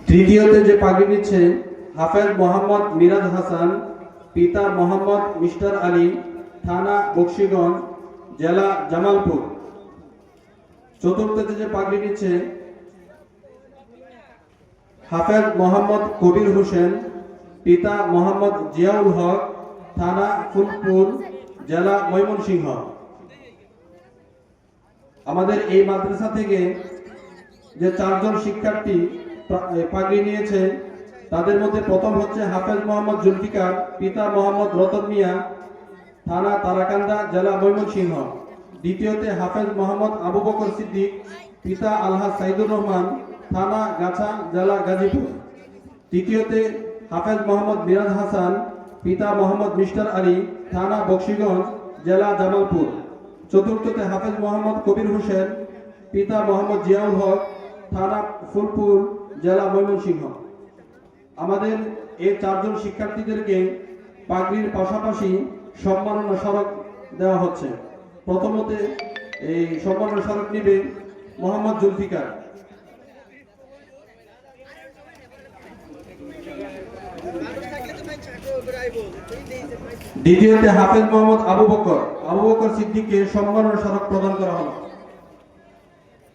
তৃতীয়তে যে পাগড়ি নিচ্ছে হাফেজ মোহাম্মদ মিরাজ হাসান, পিতা মোহাম্মদ মিস্টার আলী, থানা বকশীগঞ্জ, জেলা জামালপুর। চতুর্থতে যে পাগড়ি নিচ্ছে হাফেজ মোহাম্মদ কবির হোসেন, পিতা মোহাম্মদ জিয়াউল হক, থানা ফুলপুর, জেলা ময়মনসিংহ। আমাদের এই মাদ্রাসা থেকে যে চারজন শিক্ষার্থী পাগড়ি নিয়েছে তাদের মধ্যে প্রথম হচ্ছে হাফেজ মোহাম্মদ জুলফিকার, পিতা মোহাম্মদ রতন মিয়া, থানা তারাকান্দা, জেলা ময়মনসিংহ। দ্বিতীয়তে হাফেজ মোহাম্মদ আবু বকর সিদ্দিক, পিতা আলহাজ সাইদুর রহমান, থানা গাছা, জেলা গাজীপুর। তৃতীয়তে হাফেজ মোহাম্মদ মিরাজ হাসান, পিতা মোহাম্মদ মিস্টার আলী, থানা বকশীগঞ্জ, জেলা জামালপুর। চতুর্থতে হাফেজ মোহাম্মদ কবির হোসেন, পিতা মোহাম্মদ জিয়াউল হক, থানা ফুলপুর, জেলা ময়মনসিংহ। আমাদের এই চারজন শিক্ষার্থীদেরকে পাগড়ির পাশাপাশি সম্মাননা স্মারক দেওয়া হচ্ছে। প্রথমতে এই সম্মাননা স্মারক নিবে মোহাম্মদ জুলফিকার। দ্বিতীয়তে হাফেজ মোহাম্মদ আবু বকর সিদ্দিককে সম্মাননা স্মারক প্রদান করা হলো।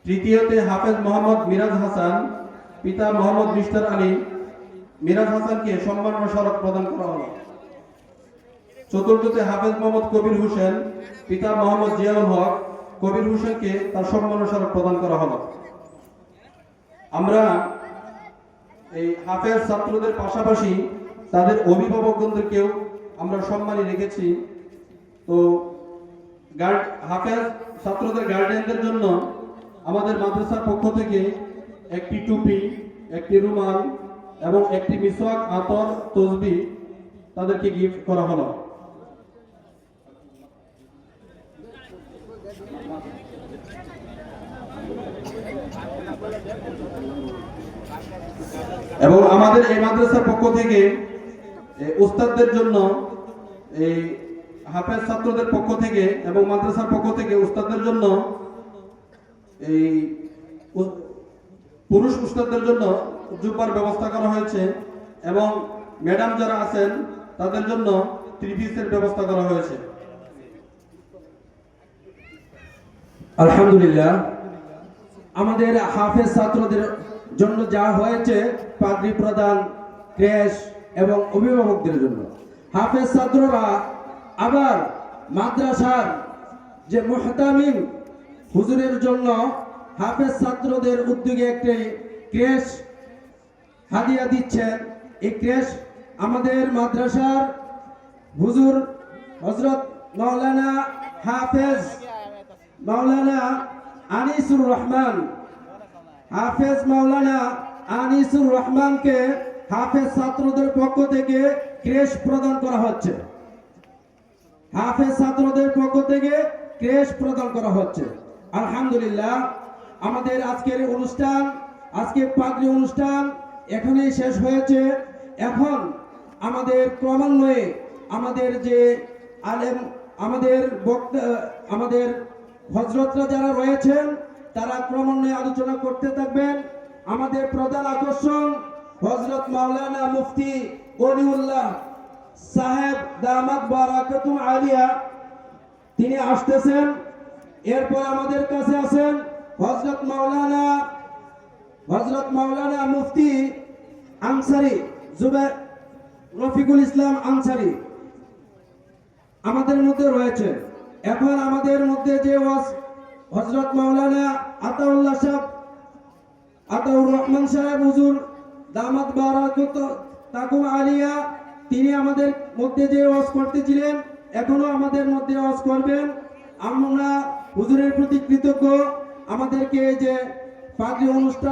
তৃতীয়তে হাফেজ মোহাম্মদ মিরাজ হাসান, পিতা মোহাম্মদ মিস্টার আলী, মিরাজ হাসানকে সম্মাননা স্মারক প্রদান করা হলো। চতুর্থতে হাফেজ মোহাম্মদ কবির হোসেন, পিতা মোহাম্মদ জিয়াউল হক, কবির হোসেনকে তার সম্মাননা স্মারক প্রদান করা হলো। আমরা এই হাফেজ ছাত্রদের পাশাপাশি তাদের অভিভাবকগণদেরকেও আমরা সম্মানী রেখেছি। তো হাফেজ ছাত্রদের গার্ডিয়ানদের জন্য আমাদের মাদ্রাসার পক্ষ থেকে একটি টুপি, একটি রুমাল এবং একটি মিসওয়াক, আতর, তসবিহ তাদেরকে গিফট করা হলো। এবং আমাদের এই মাদ্রাসার পক্ষ থেকে উস্তাদদের জন্য এই হাফেজ ছাত্রদের পক্ষ থেকে এবং মাদ্রাসার পক্ষ থেকে উস্তাদদের জন্য এই পুরুষ উস্তাদদের জন্য জুব্বার ব্যবস্থা করা হয়েছে এবং ম্যাডাম যারা আছেন তাদের জন্য ত্রিপিসের ব্যবস্থা করা হয়েছে। আলহামদুলিল্লাহ, আমাদের হাফেজ ছাত্রদের জন্য যা হয়েছে পাগড়ি প্রদান, ক্রেশ এবং অভিভাবকদের জন্য। হাফেজ ছাত্ররা আবার মাদ্রাসার যে মুহতামিম হুজুরের জন্য হাফেজ ছাত্রদের উদ্যোগে একটি ক্রেশ হাদিয়া দিচ্ছেন। এই ক্রেশ আমাদের মাদ্রাসার হুজুর হযরত মাওলানা হাফেজ মাওলানা আনিসুর রহমান, হাফেজ মাওলানা আনিসুর রহমানকে হাফেজ ছাত্রদের পক্ষ থেকে ক্রেশ প্রদান করা হচ্ছে। হাফেজ ছাত্রদের পক্ষ থেকে ক্রেশ প্রদান করা হচ্ছে। আলহামদুলিল্লাহ, আমাদের আজকের অনুষ্ঠান, আজকের পাগড়ি অনুষ্ঠান এখানেই শেষ হয়েছে। এখন আমাদের ক্রমান্বয়ে আমাদের যে আলেম, আমাদের বক্তা, আমাদের হযরতরা যারা রয়েছেন তারা ক্রমান্বয়ে আলোচনা করতে থাকবেন। আমাদের প্রধান আকর্ষণ হযরত মাওলানা মুফতি ওলিউল্লাহ সাহেব দামাত বারাকাতুম আলিয়া, তিনি আসতেছেন। এরপর আমাদের কাছে আছেন হযরত মাওলানা মুফতি আনসারী জুবাইর রফিকুল ইসলাম আনসারী আমাদের মধ্যে রয়েছে। এখন আমাদের মধ্যে যে হযরত মাওলানা আতাউর রহমান সাহেব হুজুর দামাত বারাকাতুম আলিয়া, তিনি আমাদের মধ্যে যে ওয়াজ করতেছিলেন এখনো আমাদের মধ্যে ওয়াজ করবেন। আমরা হুজুরের প্রতি কৃতজ্ঞ, আমাদেরকে যে পাগড়ি অনুষ্ঠান